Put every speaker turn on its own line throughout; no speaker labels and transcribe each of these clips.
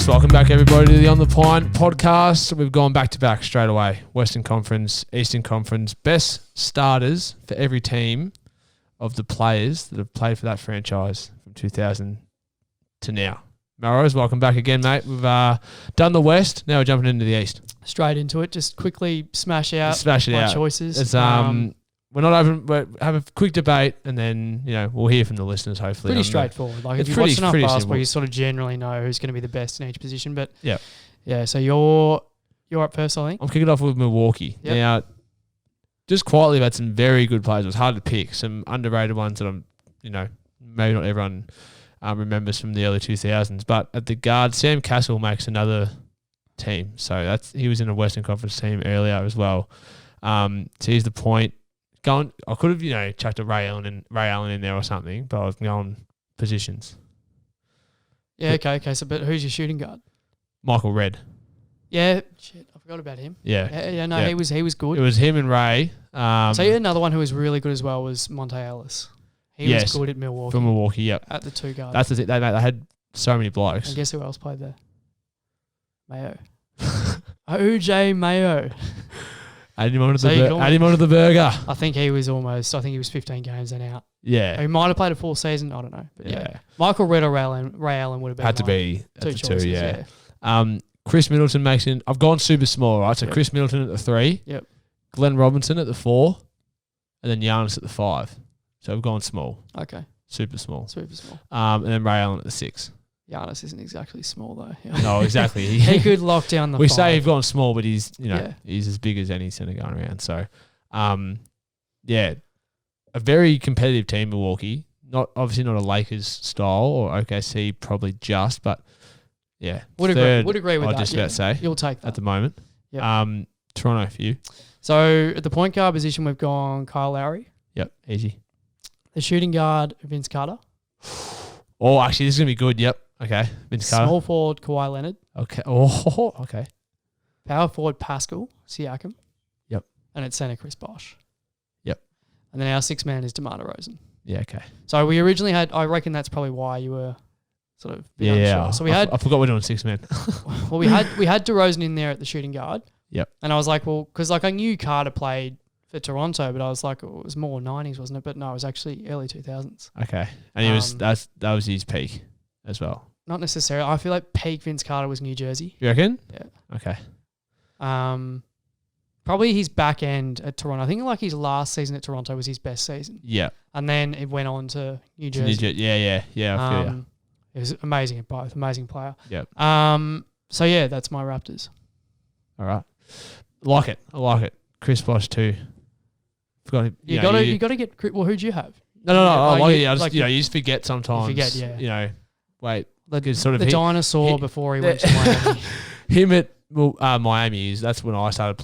Yes, welcome back everybody to the On The Pine podcast. We've gone back to back straight away. Western Conference, Eastern Conference, best starters for every team of the players that have played for that franchise from 2000 to now. Melrose, welcome back again, mate. We've done the West, now we're jumping into the East.
Straight into it, just quickly smash out
my
choices.
It's we're not open. We'll have a quick debate, and then we'll hear from the listeners. Hopefully,
pretty straightforward. Like if you watch enough basketball, you sort of generally know who's going to be the best in each position. But yeah. So you're up first, I think.
I'm kicking off with Milwaukee.
Yep.
Now, just quietly, we've had some very good players. It was hard to pick. Some underrated ones that maybe not everyone remembers from the early 2000s. But at the guard, Sam Cassell makes another team. So he was in a Western Conference team earlier as well. So here's the point. I could have, chucked a Ray Allen in there or something, but I was going positions.
Yeah, okay. So, but who's your shooting guard?
Michael Redd.
Yeah, shit, I forgot about him.
Yeah.
He was good.
It was him and Ray.
So another one who was really good as well was Monte Ellis. He was good at Milwaukee.
For Milwaukee, yep.
At the two guard.
That's the thing. They had so many blokes.
And guess who else played there? Mayo. OJ Mayo.
Add him onto the burger.
I think he was 15 games and out.
Yeah.
He might have played a full season. I don't know. But yeah. Michael Redd or Ray Allen would have been
had to be
two choices,
yeah. Chris Middleton makes in. I've gone super small, right? So Chris Middleton at the 3.
Yep.
Glenn Robinson at the 4. And then Giannis at the 5. So I've gone small.
Okay.
Super small.
And
then Ray Allen at the 6.
Giannis isn't exactly small though.
No, exactly.
He could lock down the.
We
5.
say he's gone small, but he's he's as big as any centre going around. So, a very competitive team, Milwaukee. Obviously not a Lakers style or OKC, probably just, but yeah,
would agree with that.
I'd just about to say
you'll take that
at the moment.
Yep.
Toronto for you.
So at the point guard position, we've gone Kyle Lowry.
Yep, easy.
The shooting guard, Vince Carter.
Oh, actually, this is gonna be good. Yep. Okay, Vince Carter.
Small forward, Kawhi Leonard.
Okay. Oh, okay.
Power forward, Pascal Siakam.
Yep.
And at centre, Chris Bosh.
Yep.
And then our 6th man is DeMar DeRozan.
Yeah, okay.
So we originally had, I reckon that's probably why you were sort of unsure. So
I forgot we're doing 6 men.
Well, we had DeRozan in there at the shooting guard.
Yep.
And I was like, well, because I knew Carter played for Toronto, but I was like, it was more 90s, wasn't it? But no, it was actually early 2000s.
Okay. And he was that was his peak as well.
Not necessarily. I feel like peak Vince Carter was New Jersey.
You reckon?
Yeah.
Okay.
Probably his back end at Toronto. I think like his last season at Toronto was his best season.
Yeah.
And then it went on to New Jersey.
Yeah. I feel you.
It was amazing at both. Amazing player.
Yep.
So yeah, that's my Raptors.
All right. I like it. Chris Bosh too.
You got to get. Well, who'd you have?
No. You just forget sometimes.
You forget,
Wait.
The dinosaur before he went to Miami.
Him at Miami that's when I started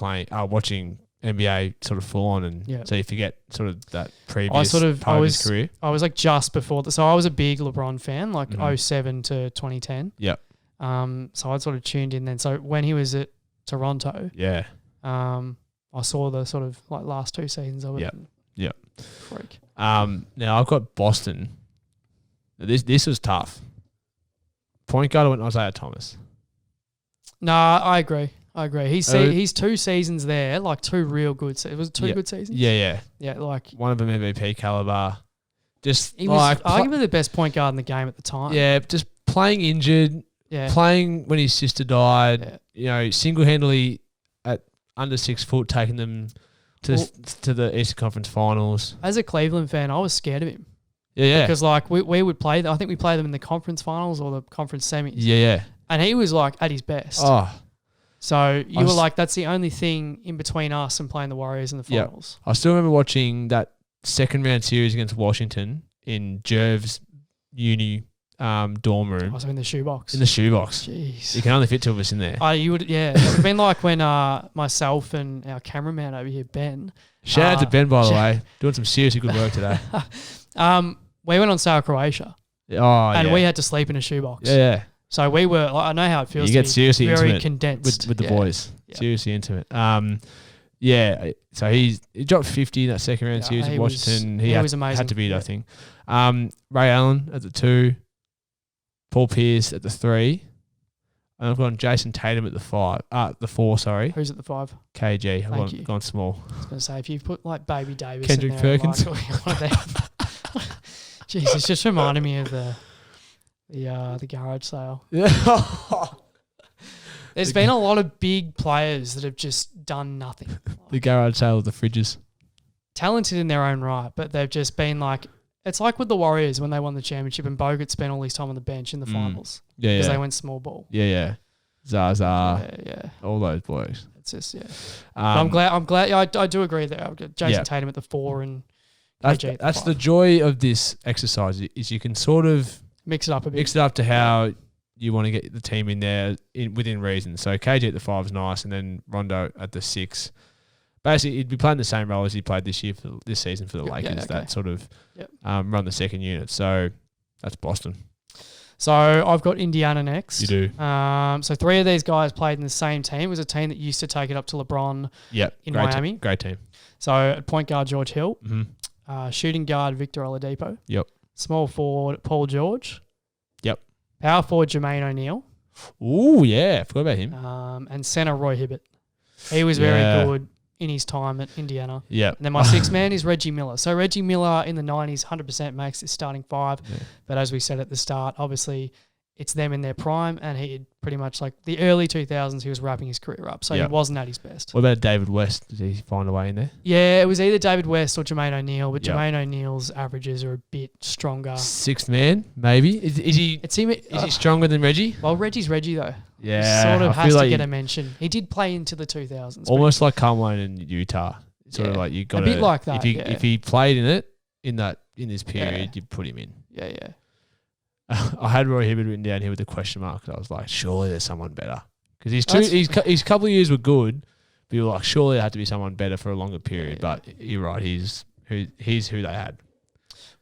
watching NBA sort of full on, and so you forget sort of that previous part of his career.
I was like just before so I was a big LeBron fan, like 07 to 2010.
Yep.
So I'd sort of tuned in then. So when he was at Toronto, I saw the sort of like last 2 seasons of it.
Yep.
Freak.
Now I've got Boston. This was tough. Point guard, I went Isaiah Thomas.
Nah, I agree. He's 2 seasons there, like 2 real good. It was 2 good seasons.
Yeah.
Yeah, like
one of them MVP caliber.
He was arguably the best point guard in the game at the time.
Yeah, just playing injured.
Yeah.
Playing when his sister died. Yeah. Single-handedly at under 6 foot, taking them to the Eastern Conference Finals.
As a Cleveland fan, I was scared of him.
Yeah.
Because like we would play. I think we played them in the conference finals or the conference semis.
Yeah.
And he was like at his best.
Oh.
So you were like, that's the only thing in between us and playing the Warriors in the finals.
I still remember watching that second round series against Washington in Jerv's uni dorm room.
Also in the shoebox.
Jeez. You can only fit 2 of us in there.
You would, yeah. It would have been like when myself and our cameraman over here, Ben.
Shout out to Ben, by the way. Doing some seriously good work today.
We went on sale Croatia. And we had to sleep in a shoebox.
Yeah.
So we were, I know how it feels.
You get seriously
very
intimate
condensed
with the boys.
Yeah.
Seriously intimate. So he dropped 50 in that second round series at Washington. He was amazing. Had to beat, I think. Ray Allen at the 2, Paul Pierce at the 3. And I've gone Jason Tatum at the 4, sorry.
Who's at the 5?
KG.
Thank you.
Gone small.
I was going to say, if you put like Baby Davis
Kendrick
in there,
Perkins.
like, one of them. Jeez, it's just reminding me of the garage sale.
Yeah.
There's been a lot of big players that have just done nothing.
The garage sale of the fridges.
Talented in their own right, but they've just been like, it's like with the Warriors when they won the championship and Bogut spent all his time on the bench in the finals.
Yeah,
because they went small ball.
Yeah. Zaza.
Yeah.
All those boys.
It's just, but I'm glad. Yeah, I do agree that I've got Jason Tatum at the 4 and KG at the 5.
That's the joy of this exercise is you can sort of
mix it up a bit.
Mix it up to how you want to get the team in there within reason. So KG at the 5 is nice, and then Rondo at the 6. Basically, he'd be playing the same role as he played this season for the Lakers. Okay. That sort of run the second unit. So that's Boston.
So I've got Indiana next.
You do.
So 3 of these guys played in the same team. It was a team that used to take it up to LeBron in Miami.
Great team.
So at point guard, George Hill.
Mm-hmm.
Shooting guard, Victor Oladipo.
Yep.
Small forward, Paul George.
Yep.
Power forward, Jermaine O'Neal.
Ooh, yeah. Forgot about him.
And center, Roy Hibbert. He was very good in his time at Indiana.
Yeah.
And then my 6th man is Reggie Miller. So Reggie Miller in the 90s 100% makes this starting 5. Yeah. But as we said at the start, obviously it's them in their prime, and he had pretty much like the early 2000s, he was wrapping his career up. So he wasn't at his best.
What about David West? Did he find a way in there?
Yeah, it was either David West or Jermaine O'Neal, but Jermaine O'Neal's averages are a bit stronger.
6th man, maybe? Is he stronger than Reggie?
Well, Reggie's Reggie, though.
Yeah.
He sort of has to get a mention. He did play into the 2000s.
Almost like Carl Wayne in Utah. Sort of like you got
a bit like that.
If he played in it in this period, you'd put him in.
Yeah.
I had Roy Hibbert written down here with a question mark. I was like, surely there's someone better because his couple of years were good, but you were like, surely there had to be someone better for a longer period. But you're right, he's who they had.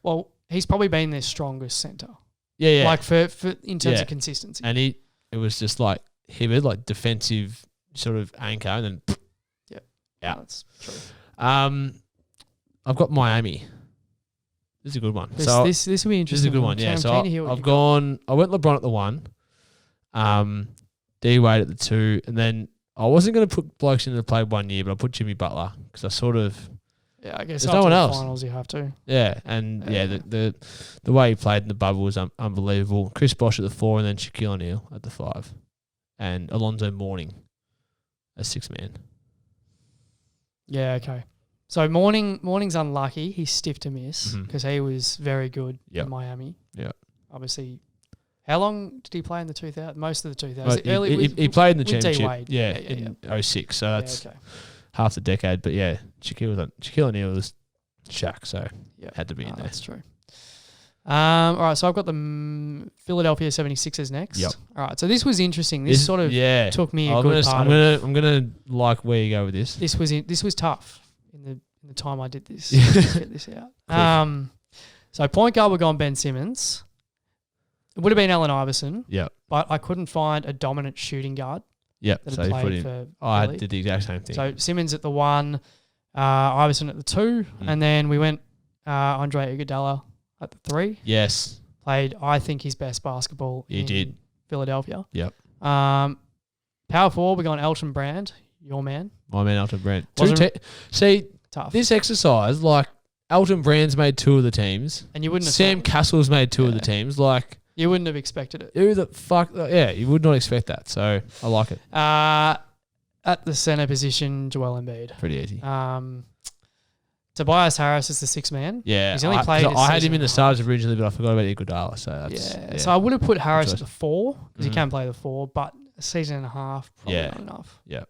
Well, he's probably been their strongest center.
Yeah.
Like for in terms of consistency,
and it was just like Hibbert, like defensive sort of anchor, and then
yeah, that's true.
I've got Miami. This is a good one.
This will be interesting.
This is a good one, yeah. So I went LeBron at the 1, D Wade at the 2, and then I wasn't going to put blokes in to play 1 year, but I put Jimmy Butler because I sort of
I guess
there's no one else.
Finals you have to.
Yeah, and the way he played in the bubble was unbelievable. Chris Bosh at the 4, and then Shaquille O'Neal at the 5, and Alonzo Mourning as 6th man.
Yeah, okay. So Mourning's unlucky. He's stiff to miss because he was very good in Miami. Yeah. Obviously, how long did he play in the 2000s? Most of the 2000s.
He played in the championship.
In
06. So that's half the decade. But yeah, Shaquille O'Neal was Shaq, so had to be in there.
That's true. All right, so I've got the Philadelphia 76ers next.
Yep.
All right, so this was interesting. This sort of took me a good part.
I'm gonna like where you go with this.
This was tough in the time I did this. Get this out. So point guard, we're going Ben Simmons. It would have been Allen Iverson.
Yeah.
But I couldn't find a dominant shooting guard.
Yep.
That had played for
I did the exact same thing.
So Simmons at the 1, Iverson at the 2, and then we went Andre Iguodala at the 3.
Yes.
Played, I think, his best basketball in Philadelphia.
Yep.
Power forward, we're going Elton Brand, your man.
My man, Elton Brand.
Tough.
This exercise, like, Elton Brand's made 2 of the teams.
And you wouldn't have
Sam Castle's made 2 of the teams. Like,
you wouldn't have expected it.
Who the fuck? Yeah, you would not expect that. So, I like it.
At the center position, Joel Embiid.
Pretty easy.
Tobias Harris is the 6th man.
Yeah.
He's only played
I had him in the stars originally, but I forgot about Iguodala. So that's
So I would have put Harris at the 4 because he can play the 4, but a season and a half probably not enough.
Yeah.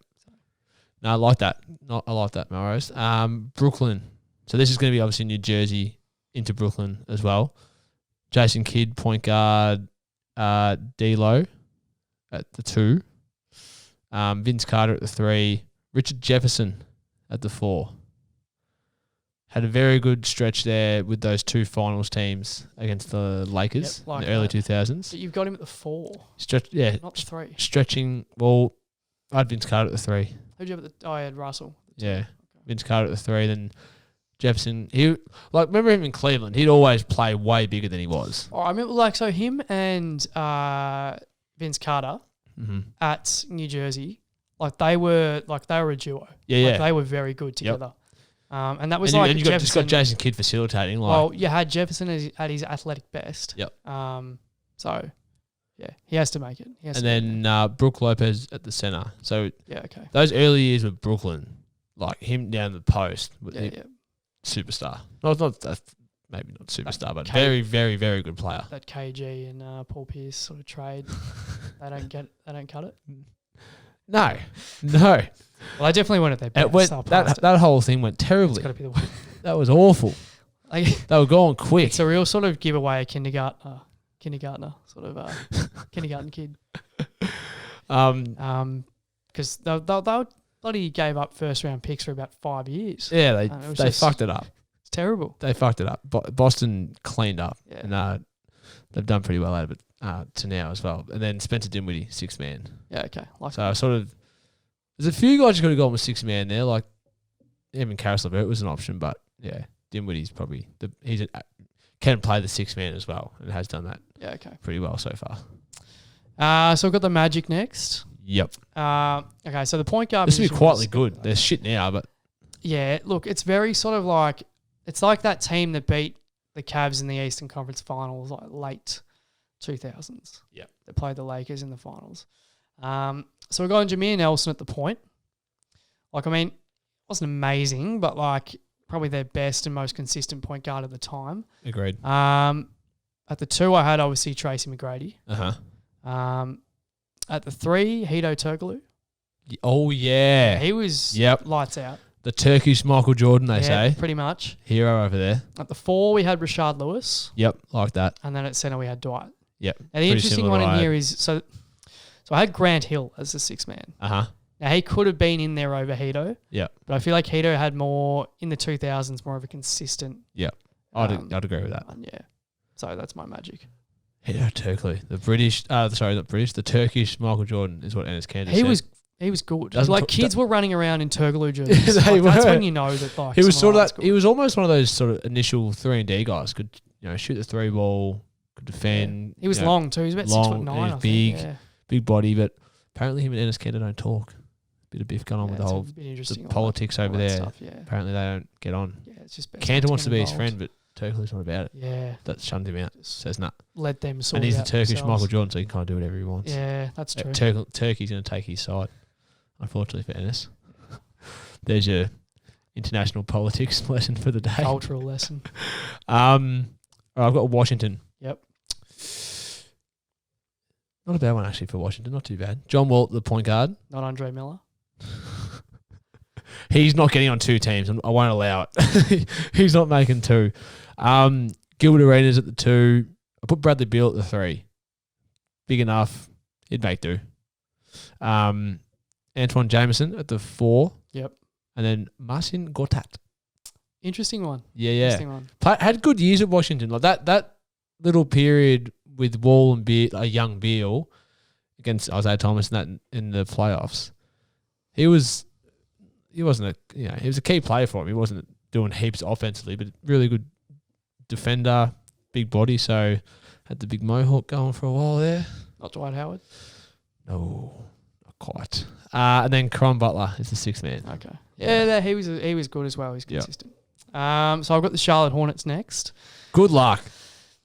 No, I like that. I like that, Melrose. Brooklyn. So this is going to be obviously New Jersey into Brooklyn as well. Jason Kidd, point guard. D'Lo at the 2. Vince Carter at the 3. Richard Jefferson at the 4. Had a very good stretch there with those 2 finals teams against the Lakers in the early 2000s.
But you've got him at the 4. Not the 3.
Stretching. Well, I had Vince Carter at the 3.
Who'd you have at the? I had Russell.
Yeah, okay. Vince Carter at the 3. Then Jefferson. Remember him in Cleveland? He'd always play way bigger than he was.
Oh, I remember him and Vince Carter at New Jersey, like they were a duo.
Yeah,
They were very good together. And that was
and
like
you just got Jason Kidd facilitating. Like,
well, you had Jefferson at his athletic best.
Yep.
So, yeah, he has to make it.
And then Brook Lopez at the centre. So
yeah, okay.
Those early years with Brooklyn, like him down the post,
Yeah.
Superstar. Maybe not superstar, but
K-
very, very, very good player.
That KG and Paul Pierce sort of trade, they don't cut it.
No.
Well, I definitely went at their best.
That whole thing went terribly.
It's got to be the way.
That was awful.
Like,
they were going quick.
It's a real sort of giveaway kindergartner, sort of kindergarten kid. Because they bloody gave up first round picks for about 5 years.
Yeah, they fucked it up.
It's terrible.
They fucked it up. Boston cleaned up, and they've done pretty well out of it to now as well. And then Spencer Dinwiddie, 6 man.
Yeah, okay.
There's a few guys who could have gone with 6 man there, like even Karis LeVert was an option, but yeah, Dinwiddie's probably can play the 6 man as well, and has done that.
Yeah, okay.
Pretty well so far.
So we've got the Magic next.
Yep.
Okay, so the point guard.
This will be quietly good. They're shit now, but
yeah, look, it's very sort of like it's like that team that beat the Cavs in the Eastern Conference Finals, like late 2000s.
Yeah,
they played the Lakers in the finals. So we're going Jameer Nelson at the point. Like, I mean, it wasn't amazing, but like probably their best and most consistent point guard at the time.
Agreed.
At the 2, I had obviously Tracy McGrady. At the 3, Hito Turkoglu.
Oh yeah,
he was lights out.
The Turkish Michael Jordan, they say.
Pretty much.
Hero over there.
At the 4, we had Rashard Lewis.
Yep, like that.
And then at centre, we had Dwight.
Yep.
And the interesting one in here is, so I had Grant Hill as the 6 man.
Now,
he could have been in there over Hito.
Yeah.
But I feel like Hito had more, in the 2000s, more of a consistent.
Yeah. I'd agree with that.
Yeah. So that's my Magic.
Hito Turkoglu. The Turkish Michael Jordan is what Enes Kanter said.
He was good. Kids were running around in Turkoglu jerseys.
They were.
That's when you know that like
he was sort of that. He was almost one of those sort of initial 3-and-D guys. Could shoot the 3 ball, could defend.
Yeah. He was long too. He was about 6'9".
He was big, big body. But apparently, him and Enes Kanter don't talk. Bit of beef going on with the whole politics over there.
Stuff,
apparently, they don't get on.
Yeah, it's just
Kanter wants to be his friend, but Turkoglu's not about it.
Yeah,
that shunned him out. Says nah.
Let them sort.
And he's
the
Turkish
themselves.
Michael Jordan, so he can kind of do whatever he wants.
Yeah, that's true.
Turkey's going to take his side. Unfortunately for Enes. There's your international politics lesson for the day.
Cultural lesson.
I've got Washington.
Yep.
Not a bad one actually for Washington. Not too bad. John Wall, the point guard.
Not Andre Miller.
He's not getting on 2 teams. I won't allow it. He's not making 2. Gilbert Arenas at the 2. I put Bradley Beal at the 3. Big enough. He'd make do. Antoine Jameson at the 4.
Yep.
And then Marcin Gortat.
Interesting one.
Yeah.
Interesting one.
Had good years at Washington. Like that little period with Wall and young Beal against Isaiah Thomas in the playoffs. He was he was a key player for him. He wasn't doing heaps offensively, but really good defender, big body. So had the big mohawk going for a while there.
Not Dwight Howard.
No, not quite. And then Caron Butler is the sixth man.
Okay. Yeah, he was good as well. He's consistent. Yep. So I've got the Charlotte Hornets next.
Good luck.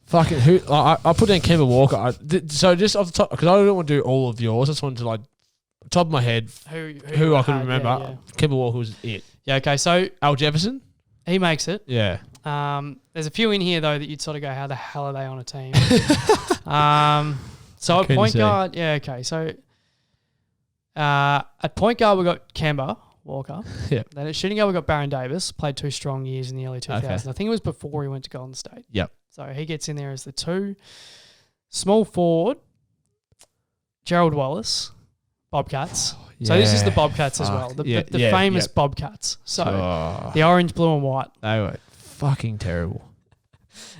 Fucking who? I put down Kemba Walker. So just off the top, because I don't want to do all of yours. I just wanted to top of my head who I could remember.
Yeah.
Kemba Walker was it.
Yeah. Okay. So
Al Jefferson.
He makes it.
Yeah.
There's a few in here though that you'd sort of go, how the hell are they on a team? So at point guard, yeah. Okay. So at point guard we got Kemba Walker.
Yeah.
Then at shooting guard we got Baron Davis. Played 2 strong years in the early 2000s. Okay. I think it was before he went to Golden State.
Yep.
So he gets in there as the 2. Small forward, Gerald Wallace, Bobcats. Oh, yeah. So this is the Bobcats as well. The famous Bobcats. So the orange, blue and white.
They were fucking terrible.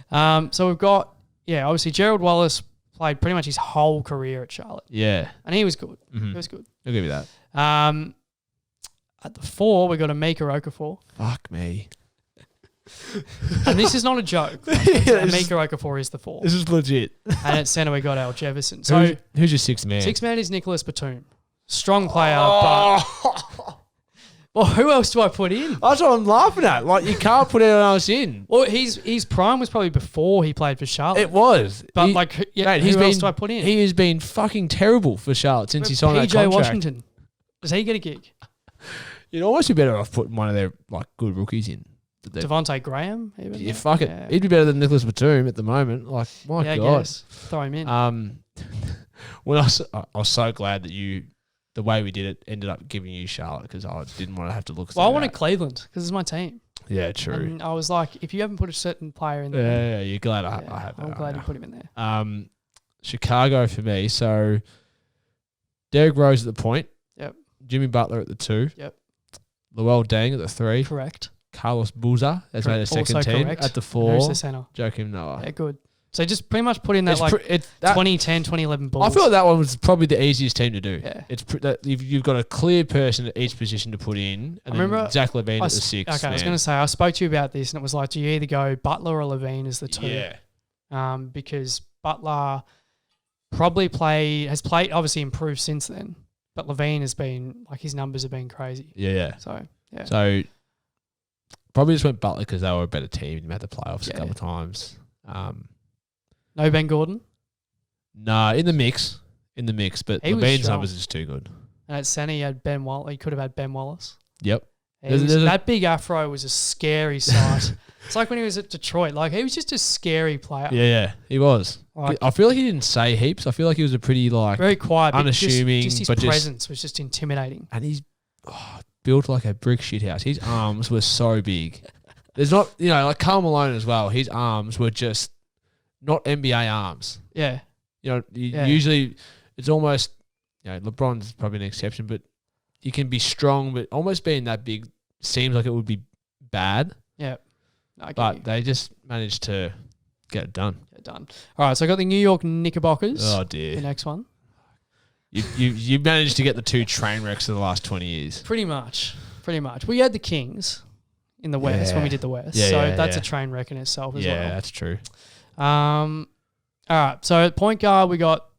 So we've got, obviously Gerald Wallace played pretty much his whole career at Charlotte.
Yeah.
And he was good.
Mm-hmm.
He was good.
I'll give you that.
At the 4, we got Emeka Okafor.
Fuck me.
And this is not a joke. Like, Mika Okafor is the 4.
This is legit.
And at centre we got Al Jefferson. So
who's your sixth man?
Sixth man is Nicholas Batum. Strong player, but well, who else do I put in?
That's what I'm laughing at. Like, you can't put anyone else in.
Well, his prime was probably before he played for Charlotte.
It was.
But
mate,
who else do I put in?
He has been fucking terrible for Charlotte since he signed that contract.
PJ Washington. Does he get a gig?
You'd almost be better off putting one of their like good rookies in.
Devontae Graham, even.
Yeah, fuck it. He'd be better than Nicholas Batum at the moment. Like, my God.
I guess. Throw him in.
Well, I was so glad that the way we did it ended up giving you Charlotte because I didn't want to have to look.
Well, I wanted Cleveland because it's my team.
Yeah, true.
And I was like, if you haven't put a certain player in
there, you're glad I have that.
I'm glad you put him in there.
Chicago for me. So Derrick Rose at the point.
Yep.
Jimmy Butler at the 2.
Yep.
Luol Deng at the 3.
Correct.
Carlos Boozer has made a second
also
team
correct.
at the 4.
Who's the center?
Joakim Noah.
Yeah, good. So just pretty much put in that 2010, 2011 Bulls.
I feel like that one was probably the easiest team to do.
Yeah.
It's you've got a clear person at each position to put in. And I remember Zach LaVine at the 6.
Okay, I was going to say, I spoke to you about this and it was like, do you either go Butler or LaVine as the 2?
Yeah.
Because Butler has played, obviously improved since then, but LaVine has been, like, his numbers have been crazy.
Yeah.
So, yeah.
So probably just went Butler because they were a better team. They made the playoffs a couple of times.
No Ben Gordon?
No, in the mix, but LaVine's numbers is too good.
And at center, he had Ben Wallace. He could have had Ben Wallace.
Yep.
That big afro was a scary sight. It's like when he was at Detroit. Like, he was just a scary player.
Yeah, he was.
Like,
I feel like he didn't say heaps. I feel like he was a pretty, like,
very quiet,
unassuming.
Just his presence was just intimidating.
And he's built like a brick shithouse. His arms were so big. There's not, like Karl Malone as well. His arms were just not NBA arms.
Yeah.
Usually it's almost, LeBron's probably an exception, but you can be strong, but almost being that big seems like it would be bad.
Yeah.
But they just managed to get it done.
All right, so I got the New York Knickerbockers.
Oh, dear.
The next one.
You managed to get the 2 train wrecks of the last 20 years.
Pretty much. We had the Kings in the West when we did the West. That's a train wreck in itself as well.
Yeah, that's true.
All right, so at point guard we got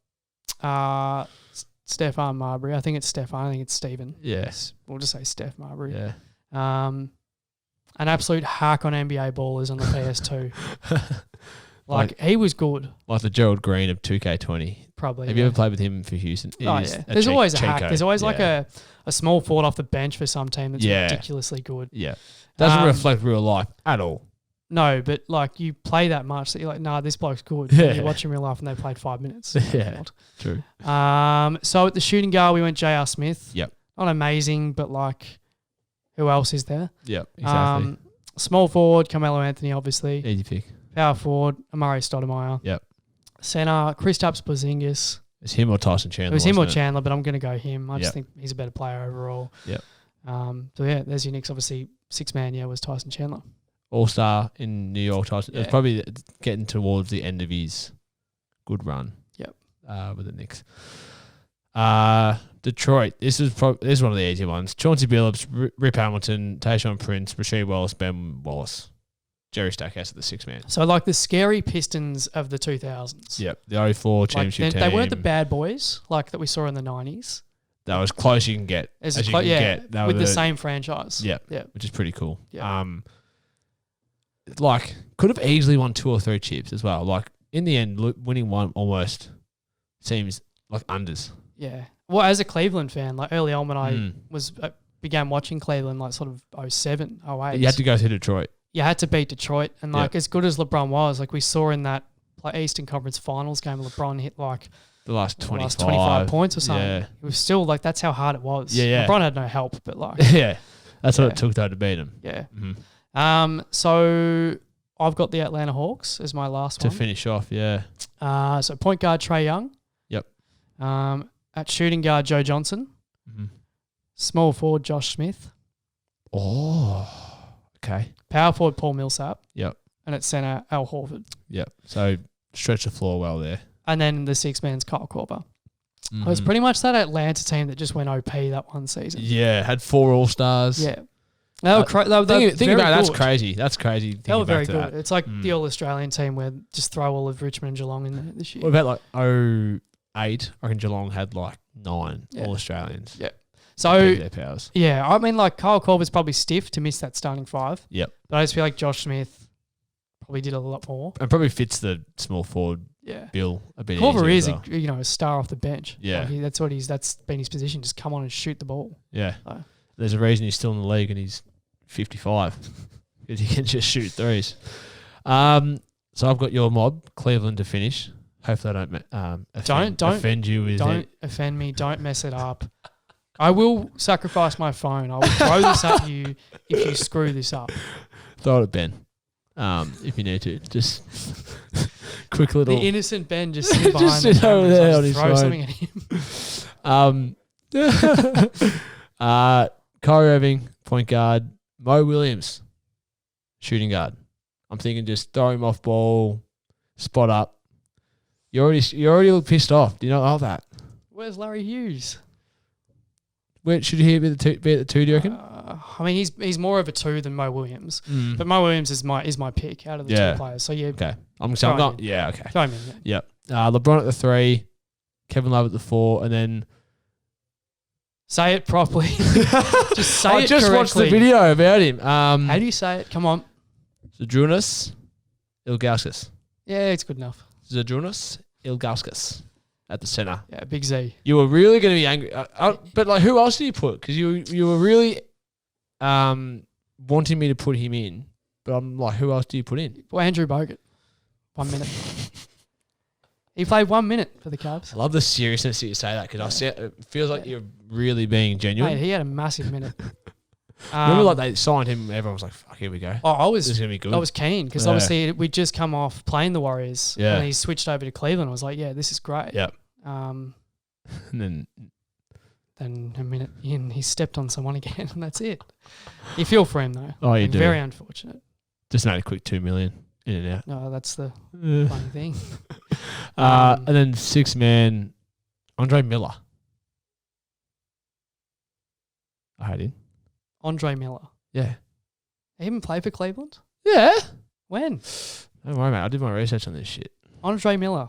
Stephon Marbury. I think it's Stephon. I think it's Stephen.
Yes.
We'll just say Steph Marbury.
Yeah.
An absolute hack on NBA ballers on the PS2. He was good.
Like the Gerald Green of 2K20.
Probably.
Have you ever played with him for Houston?
There's always a hack. There's always like a small forward off the bench for some team that's ridiculously good.
Yeah. Doesn't reflect real life at all.
No, but like you play that much that you're like, nah, this bloke's good. Yeah. You watch him in real life and they played 5 minutes.
Yeah. True.
So at the shooting guard we went J.R. Smith.
Yep.
Not amazing, but like who else is there?
Yep, exactly.
Small forward, Carmelo Anthony, obviously.
Easy pick.
Power forward, Amari Stoudemire.
Yep.
Center, Kristaps Porzingis.
It's him or Tyson Chandler.
It was him or Chandler, but I'm going to go him. I just think he's a better player overall.
Yep.
There's your Knicks. Obviously, 6-man, was Tyson Chandler.
All-star in New York. Tyson. Yeah. It's probably getting towards the end of his good run.
Yep.
With the Knicks. Detroit. This is one of the easy ones. Chauncey Billups, Rip Hamilton, Tayshaun Prince, Rasheed Wallace, Ben Wallace, Jerry Stackhouse at the 6-man.
So like the scary Pistons of the 2000s.
Yep. The 04 championship team.
They weren't the bad boys like that we saw in the 90s.
That was close you can get. As you can get.
With the same franchise.
Yeah. Which is pretty cool.
Yeah.
Could have easily won 2 or 3 chips as well. Like, in the end, winning one almost seems like unders.
Yeah. Well, as a Cleveland fan, like early on when I began watching Cleveland, like sort of 07, 08.
You had to go through Detroit.
You had to beat Detroit. And as good as LeBron was, like we saw in that Eastern Conference Finals game, LeBron hit like
the last
25 points or something.
Yeah.
It was still like, that's how hard it was.
Yeah.
LeBron had no help, but like.
Yeah. That's what it took though to beat him.
Yeah.
Mm-hmm.
So I've got the Atlanta Hawks as my last one.
To finish off, yeah.
So point guard, Trae Young.
Yep.
At shooting guard, Joe Johnson.
Mm-hmm.
Small forward, Josh Smith.
Oh, okay.
Power forward, Paul Millsap.
Yep.
And at center, Al Horford.
Yep. So stretch the floor well there.
And then the 6-man's Kyle Korver. It was pretty much that Atlanta team that just went OP that one season.
Yeah, had 4 All-Stars.
Yeah. They were
think about it, that's crazy. That's crazy.
They were very good.
That.
It's like the All-Australian team where just throw all of Richmond and Geelong in there this year.
What about like 08? I reckon Geelong had like 9 All-Australians.
Yeah. So,
their powers.
Yeah, I mean, like Kyle Korver's probably stiff to miss that starting 5.
Yep.
But I just feel like Josh Smith probably did a lot more.
And probably fits the small forward bill a bit
Korver is
well.
a star off the bench.
Yeah.
Like that's been his position. Just come on and shoot the ball.
Yeah. So. There's a reason he's still in the league and he's 55 because he can just shoot threes. So I've got your mob, Cleveland, to finish. Hopefully I don't offend you with
Don't offend me. Don't mess it up. I will sacrifice my phone. I will throw this at you if you screw this up.
Throw it at Ben if you need to. Just quick little...
The innocent Ben just sitting behind
just sit over there on his
throw
phone.
something at him.
Kyrie Irving, point guard. Mo Williams, shooting guard. I'm thinking just throw him off ball, spot up. You already look pissed off. Do you not love that?
Where's Larry Hughes?
Where should he be at the 2? Do you reckon?
I mean, he's more of a 2 than Mo Williams, but Mo Williams is my pick out of the 2 players. So yeah,
okay. I'm not. Yeah, okay.
Throw him in. Yeah.
Yep. LeBron at the 3, Kevin Love at the 4, and then
say it properly. Just say
I
it
just
correctly.
watched the video about him.
How do you say it? Come on.
Zydrunas Ilgauskas.
Yeah, it's good enough.
Zydrunas Ilgauskas at the center.
Yeah, Big Z.
You were really going to be angry, but like, who else did you put? Because you were really wanting me to put him in, but I'm like, who else do you put in?
Well, Andrew Bogut. 1 minute. He played 1 minute for the Cavs.
I love the seriousness that you say that because it feels like you're really being genuine.
Mate, he had a massive minute.
Remember, like they signed him, everyone was like, "Fuck, here we go." This is gonna be good.
I was keen because obviously we'd just come off playing the Warriors, and he switched over to Cleveland. I was like, "Yeah, this is great."
Yep.
And
then
a minute in, he stepped on someone again, and that's it. You feel for him though.
Oh, you do.
Very unfortunate.
Just need a quick $2 million in and out.
No, that's the funny thing.
And then 6-man, Andre Miller. I had him.
Andre Miller.
Yeah.
He even played for Cleveland?
Yeah.
When?
Don't worry, mate. I did my research on this shit.
Andre Miller.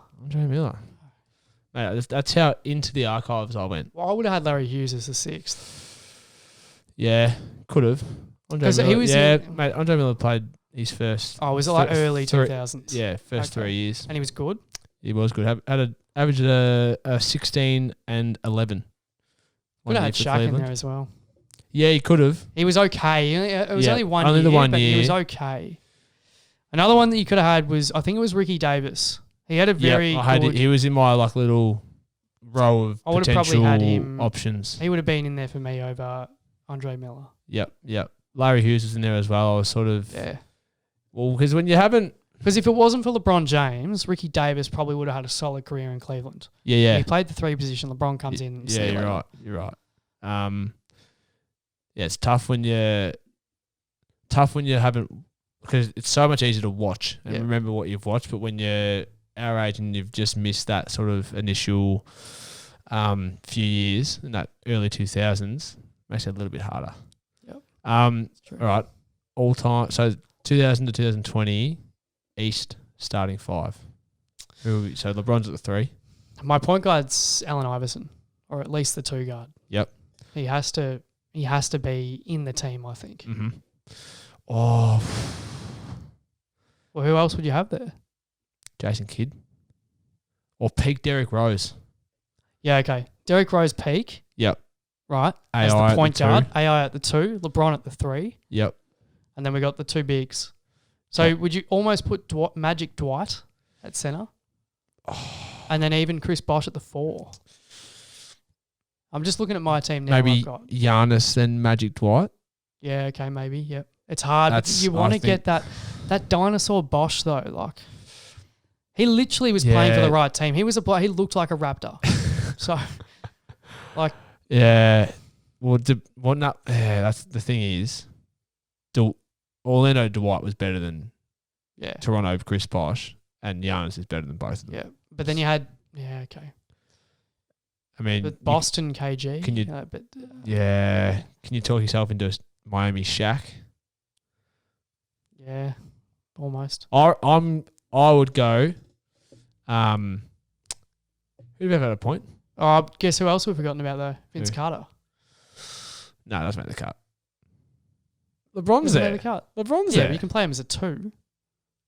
Mate, that's how into the archives I went.
Well, I would have had Larry Hughes as the 6th.
Yeah, could have.
Because he was
mate, Andre Miller played his first...
Oh, was it like early 2000s?
Yeah, first 3 years.
And he was good?
He was good. Had an average of 16 and 11.
Would have had Shaq in there as well.
Yeah, he could have.
He was okay. It was only one year,
the 1
but
year.
he was okay. Another one that you could have had was, I think it was Ricky Davis. He had a very good...
He was in my like little row of
I would have probably had him,
options.
He would have been in there for me over Andre Miller.
Yep. Larry Hughes was in there as well. I was sort of...
Yeah.
Well, because when you haven't...
Because if it wasn't for LeBron James, Ricky Davis probably would have had a solid career in Cleveland.
Yeah.
He played the 3 position. LeBron comes in.
Yeah, you're right. Yeah, it's tough when you haven't, because it's so much easier to watch and remember what you've watched. But when you're our age and you've just missed that sort of initial few years in that early 2000s, makes it a little bit harder.
Yep.
All right, all time. So 2000 to 2020, East starting 5. So LeBron's at the 3.
My point guard's Allen Iverson, or at least the 2 guard.
Yep.
He has to be in the team, I think.
Mm-hmm. Oh.
Well, who else would you have there?
Jason Kidd. Or peak Derrick Rose.
Yeah, okay. Derrick Rose peak.
Yep.
Right.
AI
as the point guard.
2.
AI at the 2. LeBron at the 3.
Yep.
And then we got the 2 bigs. So would you almost put Magic Dwight at center? Oh. And then even Chris Bosh at the 4. I'm just looking at my team now.
Maybe
I've got
Giannis then Magic Dwight.
Yeah, okay, maybe. Yep. It's hard. You want to get that dinosaur Bosh though. Like he literally was playing for the right team. He looked like a Raptor. So, like,
yeah. Well, that's the thing is, Orlando Dwight was better than Toronto Chris Bosh, and Giannis is better than both of them.
Yeah, but then you had okay.
I mean,
but Boston KG.
Can you? Can you talk yourself into Miami Shaq.
Yeah, almost.
I would go. Who do we have at a point?
Guess who else we've forgotten about though? Vince Carter.
No, doesn't make the cut. LeBron's
Doesn't
there.
make the cut.
LeBron's
Yeah,
there.
you can play him as a 2.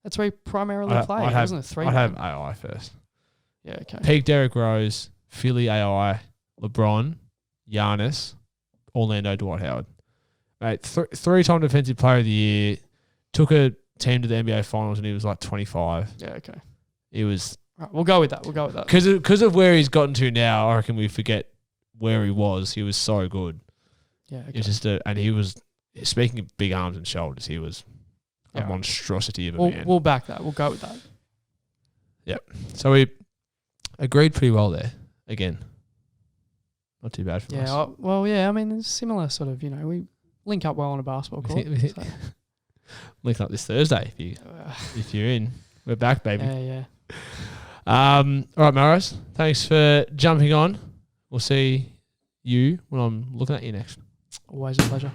That's where he primarily played.
I'd
Wasn't a 3?
I'd have AI first.
Yeah, okay.
Peak Derrick Rose, Philly AI, LeBron, Giannis, Orlando Dwight Howard. Mate, 3-time Defensive Player of the Year. Took a team to the NBA Finals and he was like 25.
Yeah, okay.
It was
Right, we'll go with that.
because of where he's gotten to now. I reckon we forget where he was. He was so good.
Yeah, okay.
It's just and he was, speaking of big arms and shoulders, he was a monstrosity of a man.
We'll back that. We'll go with that.
Yep. So we agreed pretty well there. Again, not too bad for us.
Yeah. Well, yeah. I mean, it's similar sort of. We link up well on a basketball court. So.
Link up this Thursday if you're in. We're back, baby.
Yeah.
All right, Maros. Thanks for jumping on. We'll see you when I'm looking at you next.
Always a pleasure.